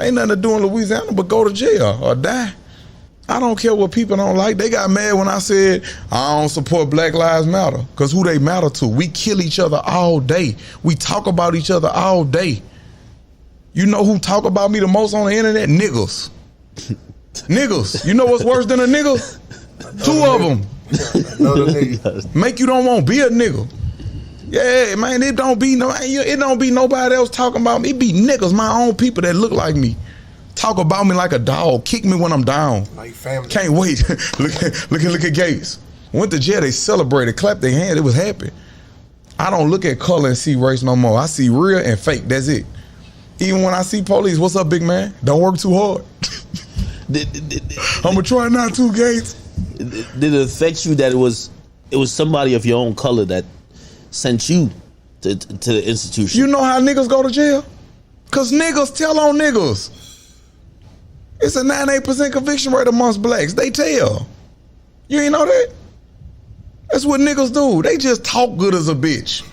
Ain't nothing to do in Louisiana but go to jail or die. I don't care what people don't like. They got mad when I said I don't support Black Lives Matter, because who they matter to? We kill each other all day. We talk about each other all day. You know who talk about me the most on the internet? Niggas. Niggas. You know what's worse than a nigga? Two of them. Make you don't want to be a nigga. Yeah, man, it don't be nobody else talking about me. It be niggas, my own people that look like me. Talk about me like a dog. Kick me when I'm down. Like family. Can't wait. look at Gates. Went to jail, they celebrated, clapped their hands, it was happy. I don't look at color and see race no more. I see real and fake, that's it. Even when I see police, what's up, big man? Don't work too hard. I'ma try not to, Gates. Did it affect you that it was somebody of your own color that sent you to the institution? You know how niggas go to jail? Cause niggas tell on niggas. It's a 98% conviction rate amongst blacks. They tell. You ain't know that? That's what niggas do. They just talk good as a bitch.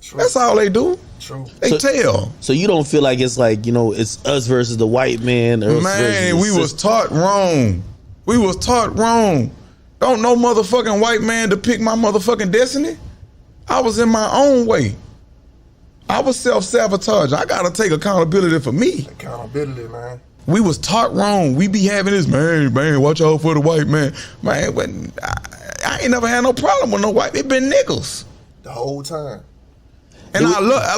True. That's all they do. True. They tell. So you don't feel like it's like, it's us versus the white man? Or man, we was taught wrong. We was taught wrong. Don't no motherfucking white man depict my motherfucking destiny. I was in my own way. I was self-sabotage. I gotta take accountability for me. Accountability, man. We was taught wrong. We be having this, man, watch out for the white man. Man, when I ain't never had no problem with no white. It been niggas. The whole time. And I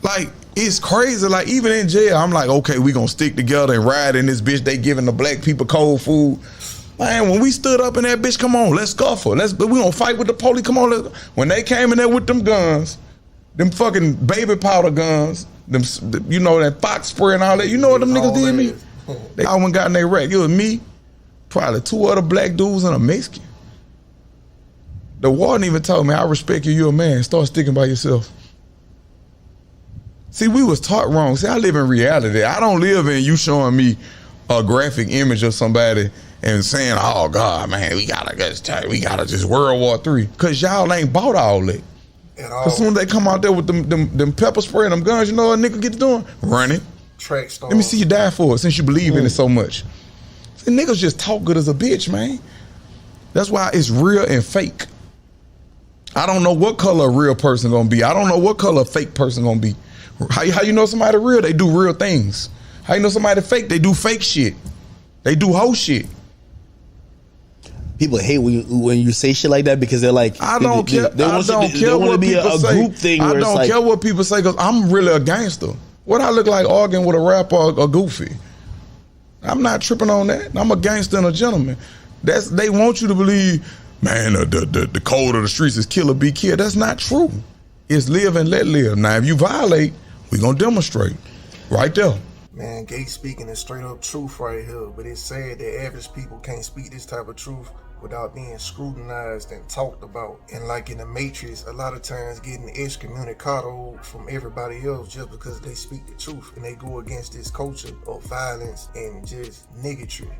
like, it's crazy. Like, even in jail, I'm like, okay, we gonna stick together and ride in this bitch. They giving the black people cold food. Man, when we stood up in that bitch, come on, let's scuffle. We gonna fight with the police, come on. When they came in there with them guns, them fucking baby powder guns, them, that fox spray and all that. You know what them niggas did to me? They all went got in their wreck. It was me, probably two other black dudes and a Mexican. The warden even told me, I respect you, you're a man. Start sticking by yourself. See, we was taught wrong. See, I live in reality. I don't live in you showing me a graphic image of somebody and saying, oh God, man, we gotta just World War III. Cause y'all ain't bought all that. As soon as they come out there with them pepper spray and them guns, you know what a nigga gets doing? Running. Track star. Let me see you die for it since you believe in it so much. See, niggas just talk good as a bitch, man. That's why it's real and fake. I don't know what color a real person gonna be. I don't know what color a fake person gonna be. How you know somebody real? They do real things. How you know somebody fake? They do fake shit. They do whole shit. People hate when you say shit like that because they're like, I don't care. They want to be a group thing. I don't care what people say because I'm really a gangster. What I look like arguing with a rapper or goofy? I'm not tripping on that. I'm a gangster and a gentleman. They want you to believe, man, the code of the streets is kill or be killed. That's not true. It's live and let live. Now, if you violate, we gonna demonstrate right there. Man, Gates speaking is straight up truth right here, but it's sad that average people can't speak this type of truth without being scrutinized and talked about. And like in the Matrix, a lot of times getting excommunicado from everybody else just because they speak the truth and they go against this culture of violence and just niggatry.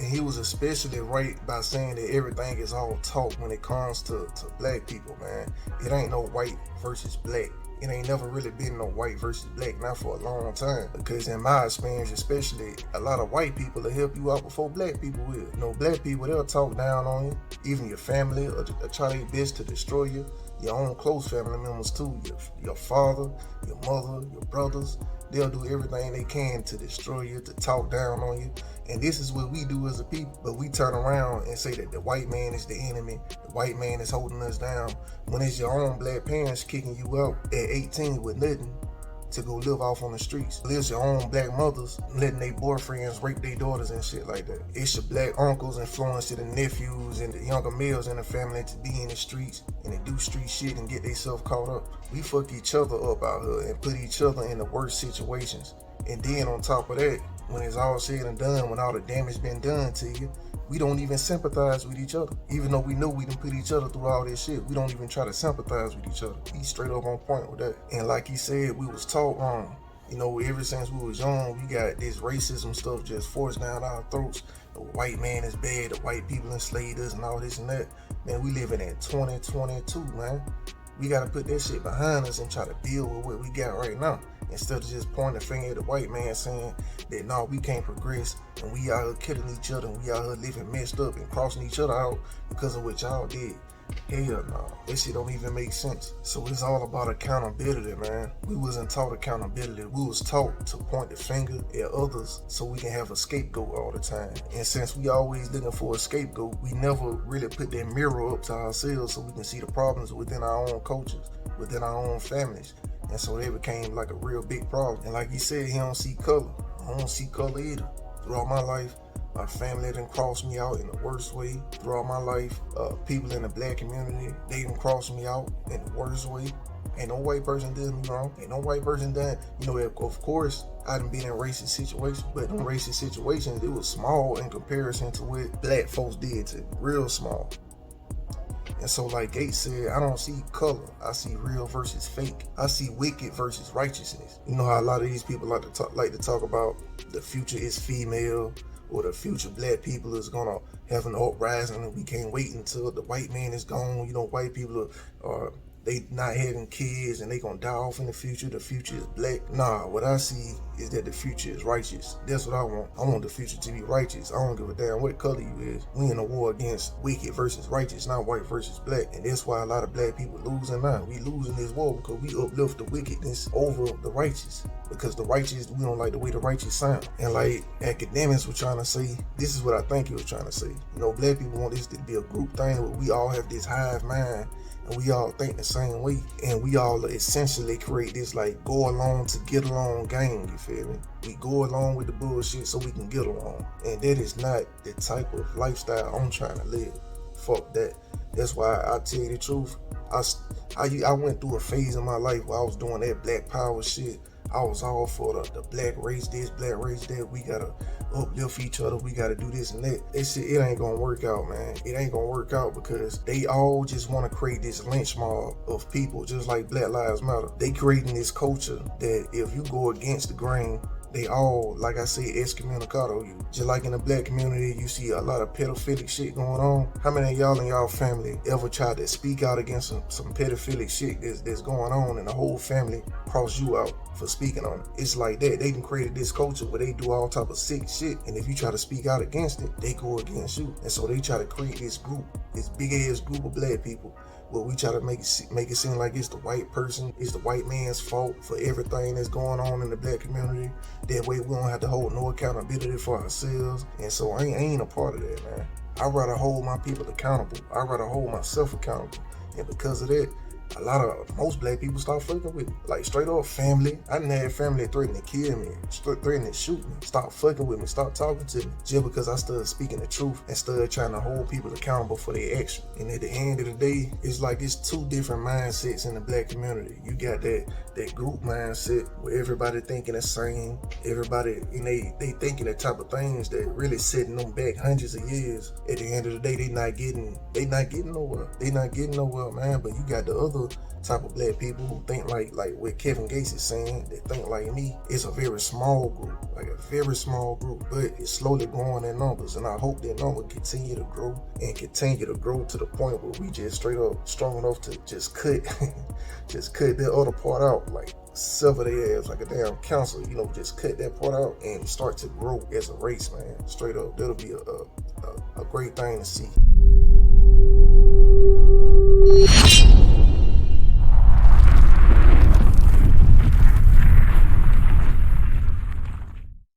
And he was especially right by saying that everything is all talk when it comes to black people, man. It ain't no white versus black. It ain't never really been no white versus black, not for a long time. Because in my experience, especially, a lot of white people will help you out before black people will. Black people, they'll talk down on you, even your family, or try their best to destroy you. Your own close family members too, your father, your mother, your brothers. They'll do everything they can to destroy you, to talk down on you. And this is what we do as a people. But we turn around and say that the white man is the enemy. The white man is holding us down. When it's your own black parents kicking you out at 18 with nothing to go live off on the streets. It's your own black mothers letting their boyfriends rape their daughters and shit like that. It's your black uncles influencing the nephews and the younger males in the family to be in the streets and to do street shit and get themselves caught up. We fuck each other up out here and put each other in the worst situations. And then on top of that, when it's all said and done, when all the damage been done to you, we don't even sympathize with each other. Even though we know we done put each other through all this shit, we don't even try to sympathize with each other. He's straight up on point with that. And like he said, we was taught wrong. Ever since we was young, we got this racism stuff just forced down our throats. The white man is bad, the white people enslaved us and all this and that. Man, we living in 2022, man. We gotta put that shit behind us and try to deal with what we got right now. Instead of just pointing the finger at the white man saying that no, we can't progress and we out here killing each other and we out here living messed up and crossing each other out because of what y'all did. Hell no, that shit don't even make sense. So it's all about accountability, man. We wasn't taught accountability. We was taught to point the finger at others so we can have a scapegoat all the time. And since we always looking for a scapegoat, we never really put that mirror up to ourselves so we can see the problems within our own cultures, within our own families. And so they became like a real big problem. And like you said, he don't see color. I don't see color either. Throughout my life, my family done crossed me out in the worst way. Throughout my life, people in the black community, they done crossed me out in the worst way. Ain't no white person did me wrong. Ain't no white person done, of course, I done been in racist situations, but in racist situations, it was small in comparison to what black folks did to me. Real small. And so like Gates said, I don't see color. I see real versus fake. I see wicked versus righteousness. You know how a lot of these people like to talk about the future is female, or the future black people is gonna have an uprising and we can't wait until the white man is gone. White people are they not having kids and they gonna die off in the future. The future is black. Nah, what I see is that the future is righteous. That's what I want. I want the future to be righteous. I don't give a damn what color you is. We in a war against wicked versus righteous, not white versus black. And that's why a lot of black people losing now. We losing this war because we uplift the wickedness over the righteous. Because the righteous, we don't like the way the righteous sound. And like Akedemics were trying to say, this is what I think he was trying to say. Black people want this to be a group thing where we all have this hive mind and we all think the same way, and we all essentially create this like go along to get along game, you feel me? We go along with the bullshit so we can get along, and that is not the type of lifestyle I'm trying to live. Fuck that. That's why I tell you the truth, I went through a phase in my life where I was doing that black power shit. I was all for the black race this, black race that. We gotta uplift each other. We gotta do this and that. That shit, it ain't gonna work out, man. It ain't gonna work out because they all just want to create this lynch mob of people, just like Black Lives Matter. They creating this culture that if you go against the grain, they all, like I say, excommunicado you. Just like in the black community, you see a lot of pedophilic shit going on. How many of y'all in y'all family ever tried to speak out against some pedophilic shit that's going on and the whole family cross you out for speaking on it? It's like that. They done created this culture where they do all type of sick shit, and if you try to speak out against it, they go against you. And so they try to create this group, this big ass group of black people, where we try to make it seem like it's the white person, it's the white man's fault for everything that's going on in the black community. That way we don't have to hold no accountability for ourselves. And so I ain't a part of that, man. I'd rather hold my people accountable. I'd rather hold myself accountable. And because of that, most black people start fucking with me. Like straight up family. I didn't have family threatening to kill me, threatening to shoot me. Stop fucking with me, stop talking to me. Just because I started speaking the truth and started trying to hold people accountable for their actions. And at the end of the day, it's like it's two different mindsets in the black community. You got that group mindset where everybody thinking the same. Everybody, and they thinking the type of things that really setting them back hundreds of years. At the end of the day, they not getting nowhere. They not getting nowhere, man. But you got the other type of black people who think like what Kevin Gates is saying, they think like me. It's a very small group, like a very small group, but it's slowly growing in numbers, and I hope that number continue to grow and continue to grow to the point where we just straight up strong enough to just cut that other part out, like sever their ass like a damn cancer, just cut that part out and start to grow as a race, man. Straight up, that'll be a great thing to see.